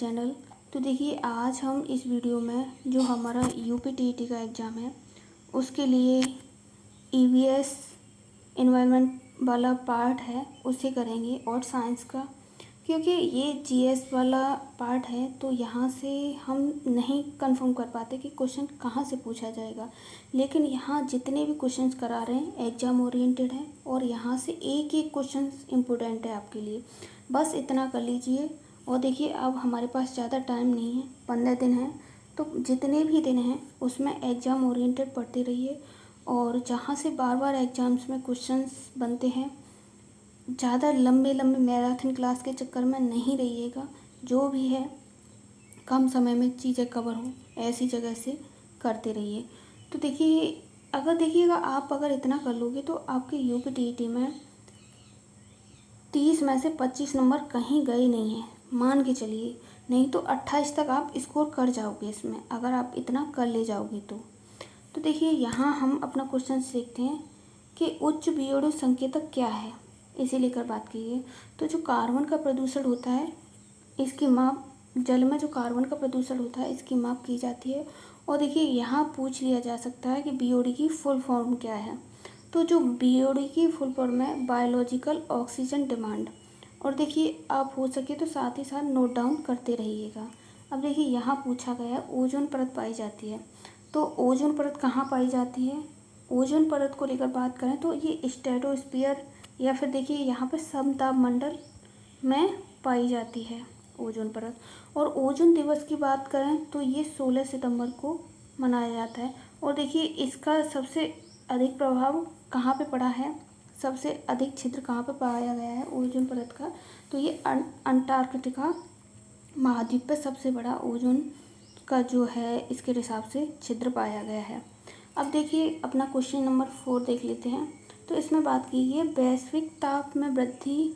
Channel. तो देखिए आज हम इस वीडियो में जो हमारा यूपीटीईटी का एग्ज़ाम है उसके लिए ईवीएस एनवायरनमेंट वाला पार्ट है उसे करेंगे और साइंस का, क्योंकि ये जीएस वाला पार्ट है तो यहाँ से हम नहीं कंफर्म कर पाते कि क्वेश्चन कहाँ से पूछा जाएगा। लेकिन यहाँ जितने भी क्वेश्चंस करा रहे हैं एग्ज़ाम ओरिएंटेड है और यहाँ से एक एक क्वेश्चन इम्पोर्टेंट है आपके लिए, बस इतना कर लीजिए। और देखिए अब हमारे पास ज़्यादा टाइम नहीं है, 15 दिन है, तो जितने भी दिन हैं उसमें एग्ज़ाम ओरिएंटेड पढ़ते रहिए। और जहाँ से बार बार एग्ज़ाम्स में क्वेश्चंस बनते हैं, ज़्यादा लंबे लंबे मैराथन क्लास के चक्कर में नहीं रहिएगा। जो भी है कम समय में चीज़ें कवर हो ऐसी जगह से करते रहिए। तो देखिए देखिएगा आप अगर इतना कर लोगे तो आपके यूपीटीईटी में 30 में से 25 नंबर कहीं गए नहीं हैं, मान के चलिए। नहीं तो 28 तक आप स्कोर कर जाओगे इसमें, अगर आप इतना कर ले जाओगे तो देखिए यहाँ हम अपना क्वेश्चन देखते हैं कि उच्च वियोडो संकेतक क्या है, इसे लेकर बात कीजिए। तो जो कार्बन का प्रदूषण होता है इसकी माप, जल में जो कार्बन का प्रदूषण होता है इसकी माप की जाती है। और देखिए यहाँ पूछ लिया जा सकता है कि बीओडी की फुल फॉर्म क्या है। तो जो बीओडी की फुल फॉर्म है बायोलॉजिकल ऑक्सीजन डिमांड। और देखिए आप हो सके तो साथ ही साथ नोट डाउन करते रहिएगा। अब देखिए यहाँ पूछा गया है ओजोन परत पाई जाती है, तो ओजोन परत कहाँ पाई जाती है। ओजोन परत को लेकर बात करें तो ये स्ट्रेटोस्फीयर या फिर देखिए यहाँ पर समताप मंडल में पाई जाती है ओजोन परत। और ओजोन दिवस की बात करें तो ये 16 सितंबर को मनाया जाता है। और देखिए इसका सबसे अधिक प्रभाव कहाँ पे पड़ा है, सबसे अधिक छिद्र कहाँ पे पाया गया है ओजोन परत का, तो ये अंटार्कटिका महाद्वीप पे सबसे बड़ा ओजोन का जो है इसके हिसाब से छिद्र पाया गया है। अब देखिए अपना क्वेश्चन नंबर 4 देख लेते हैं। तो इसमें बात की है वैश्विक ताप में वृद्धि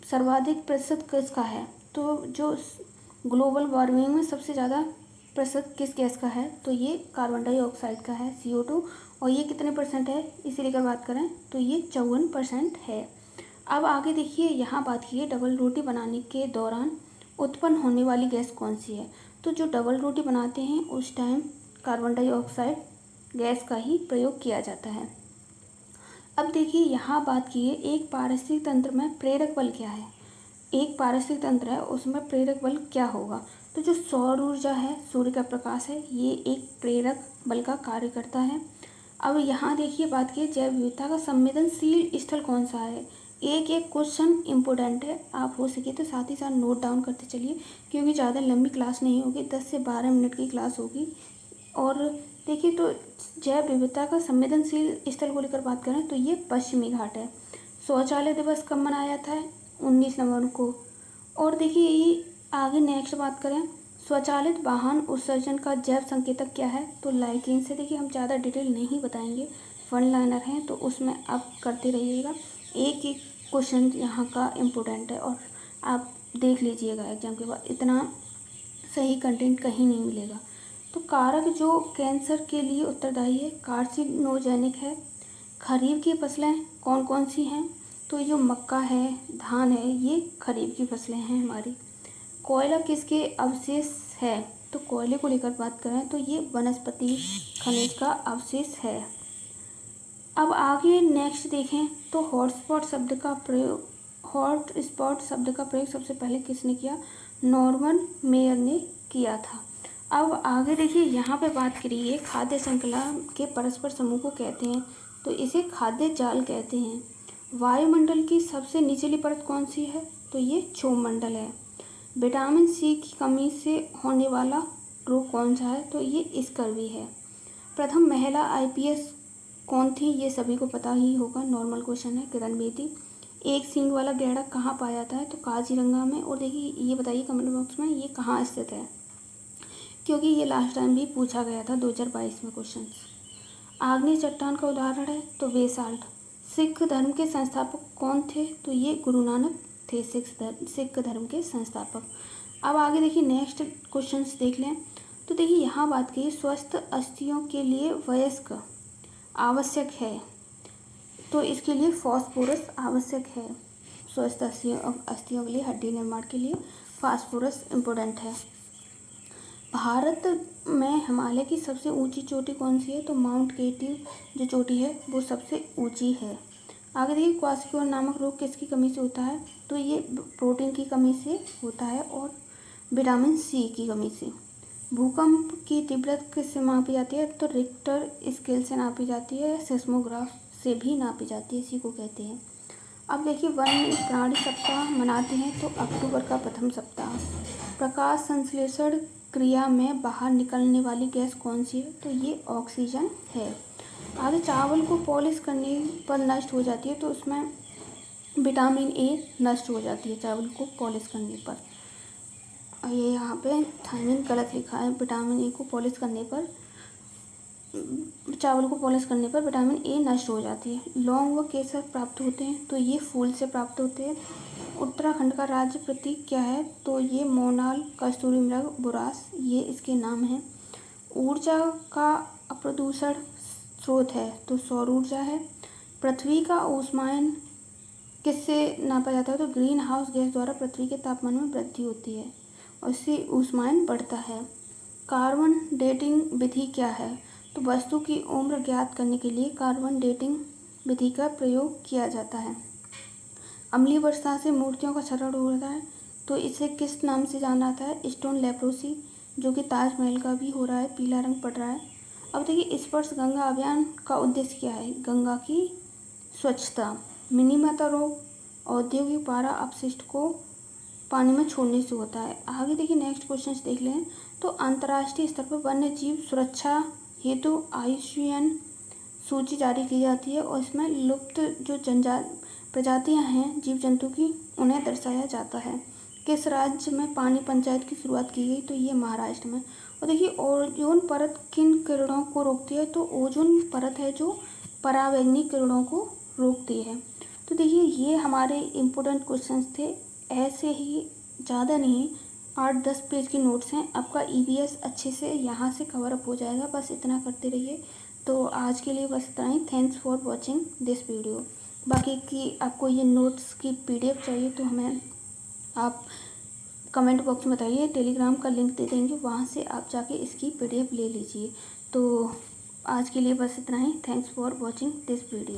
सर्वाधिक प्रतिशत किसका है। तो जो ग्लोबल वार्मिंग में सबसे ज़्यादा प्रतिशत किस गैस का है, तो ये कार्बन डाइऑक्साइड का है CO2। और ये कितने परसेंट है इसी लेकर बात करें तो ये 54% है। अब आगे देखिए यहाँ बात की है डबल रोटी बनाने के दौरान उत्पन्न होने वाली गैस कौन सी है। तो जो डबल रोटी बनाते हैं उस टाइम कार्बन डाइऑक्साइड गैस का ही प्रयोग किया जाता है। अब देखिए यहाँ बात की है एक पारिस्थितिक तंत्र में प्रेरक बल क्या है। एक पारिस्थितिक तंत्र है उसमें प्रेरक बल क्या होगा। तो जो सौर ऊर्जा है, सूर्य का प्रकाश है, ये एक प्रेरक बल का कार्य करता है। अब यहाँ देखिए बात की जैव विविधता का संवेदनशील स्थल कौन सा है। एक एक क्वेश्चन इम्पोर्टेंट है, आप हो सके तो साथ ही साथ नोट डाउन करते चलिए, क्योंकि ज़्यादा लंबी क्लास नहीं होगी, 10 से 12 मिनट की क्लास होगी। और देखिए तो जैव विविधता का संवेदनशील स्थल को लेकर बात करें तो ये पश्चिमी घाट है। शौचालय दिवस कब मनाया था, 19 नवंबर को। और देखिए ये आगे नेक्स्ट बात करें स्वचालित वाहन उत्सर्जन का जैव संकेतक क्या है, तो लाइकेन से। देखिए हम ज़्यादा डिटेल नहीं बताएंगे, वन लाइनर हैं तो उसमें आप करते रहिएगा। एक एक क्वेश्चन यहाँ का इम्पोर्टेंट है और आप देख लीजिएगा एग्जाम के बाद, इतना सही कंटेंट कहीं नहीं मिलेगा। तो कारक जो कैंसर के लिए उत्तरदायी है, कार्सिनोजेनिक है। खरीफ की फसलें कौन कौन सी हैं, तो ये जो मक्का है, धान है, ये खरीफ की फसलें हैं हमारी। कोयला किसके अवशेष है, तो कोयले को लेकर बात करें तो ये वनस्पति खनिज का अवशेष है। अब आगे नेक्स्ट देखें तो हॉटस्पॉट शब्द का प्रयोग, हॉटस्पॉट शब्द का प्रयोग सबसे पहले किसने किया, नॉर्मन मेयर ने किया था। अब आगे देखिए यहाँ पे बात करिए खाद्य श्रृंखला के परस्पर समूह को कहते हैं, तो इसे खाद्य जाल कहते हैं। वायुमंडल की सबसे निचली परत कौन सी है, तो ये क्षोभमंडल है। विटामिन सी की कमी से होने वाला रोग कौन सा है, तो ये स्कर्वी है। प्रथम महिला IPS कौन थी, ये सभी को पता ही होगा, नॉर्मल क्वेश्चन है, किरण बेदी। एक सींग वाला गैंडा कहाँ पाया जाता है, तो काजीरंगा में। और देखिए ये बताइए कमेंट बॉक्स में ये कहाँ स्थित है, क्योंकि ये लास्ट टाइम भी पूछा गया था 2022 में क्वेश्चन। आग्नेय चट्टान का उदाहरण है तो बेसाल्ट। सिख धर्म के संस्थापक कौन थे, तो ये गुरु नानक थे, सिख धर्म के संस्थापक। अब आगे देखिए नेक्स्ट क्वेश्चंस देख लें। तो देखिए यहाँ बात की स्वस्थ अस्थियों के लिए वयस्क आवश्यक है, तो इसके लिए फॉस्फोरस आवश्यक है। स्वस्थ अस्थियों के लिए, हड्डी निर्माण के लिए फास्फोरस इम्पोर्टेंट है। भारत में हिमालय की सबसे ऊंची चोटी कौन सी है? तो माउंट केटू जो चोटी है वो सबसे ऊंची है। आगे देखिए, क्वाशियोर नामक रोग किसकी कमी से होता है? तो ये प्रोटीन की कमी से होता है और विटामिन सी की कमी से। भूकंप की तीव्रता किससे मापी जाती है? तो रिक्टर स्केल से नापी जाती है, सेस्मोग्राफ से भी नापी जाती है, इसी को कहते हैं। अब देखिए, वन्य प्राणी सप्ताह मनाते हैं तो अक्टूबर का प्रथम सप्ताह। प्रकाश संश्लेषण क्रिया में बाहर निकलने वाली गैस कौन सी है? तो ये ऑक्सीजन है। आगे, चावल को पॉलिश करने पर नष्ट हो जाती है तो उसमें विटामिन ए नष्ट हो जाती है चावल को पॉलिश करने पर। और ये यहाँ पे थायमिन गलत लिखा है, विटामिन ए को पॉलिश करने पर, चावल को पॉलिश करने पर विटामिन ए नष्ट हो जाती है। लौंग व केसर प्राप्त होते हैं तो ये फूल से प्राप्त होते हैं। उत्तराखंड का राज्य प्रतीक क्या है? तो ये मोनाल, कस्तूरी मृग, बुरास, ये इसके नाम हैं। ऊर्जा का अप्रदूषण स्रोत है तो सौर ऊर्जा है। पृथ्वी का ऊष्मायन किससे नापा जाता है? तो ग्रीन हाउस गैस द्वारा पृथ्वी के तापमान में वृद्धि होती है और इससे ऊष्मायन बढ़ता है। कार्बन डेटिंग विधि क्या है? तो वस्तु की उम्र ज्ञात करने के लिए कार्बन डेटिंग विधि का प्रयोग किया जाता है। अम्लीय वर्षा से मूर्तियों का क्षरण हो रहा है तो इसे किस नाम से जाना जाता है? स्टोन लेप्रोसी, जो कि ताजमहल का भी हो रहा है, पीला रंग पड़ रहा है। अब देखिए, स्पर्श गंगा अभियान का उद्देश्य क्या है? गंगा की स्वच्छता। मिनीमता रोग औद्योगिक पारा अपशिष्ट को पानी में छोड़ने से होता है। आगे देखिए, नेक्स्ट क्वेश्चन देख लें। तो अंतर्राष्ट्रीय स्तर पर वन्य जीव सुरक्षा हेतु IUCN सूची जारी की जाती है और इसमें लुप्त जो प्रजातियां हैं जीव जंतु की, उन्हें दर्शाया जाता है। किस राज्य में पानी पंचायत की शुरुआत की गई? तो ये महाराष्ट्र में। और देखिए, ओजोन परत किन किरणों को रोकती है? तो ओजोन परत है जो पराबैंगनी किरणों को रोकती है। तो देखिए, ये हमारे इम्पोर्टेंट क्वेश्चंस थे। ऐसे ही ज़्यादा नहीं, 8-10 पेज के नोट्स हैं। आपका EVS अच्छे से यहाँ से कवर अप हो जाएगा, बस इतना करते रहिए। तो आज के लिए बस इतना ही। Thanks for watching this video. बाकी की आपको ये नोट्स की PDF चाहिए तो हमें आप कमेंट बॉक्स में बताइए, टेलीग्राम का लिंक दे देंगे, वहाँ से आप जाके इसकी PDF ले लीजिए। तो आज के लिए बस इतना ही। Thanks for watching this video.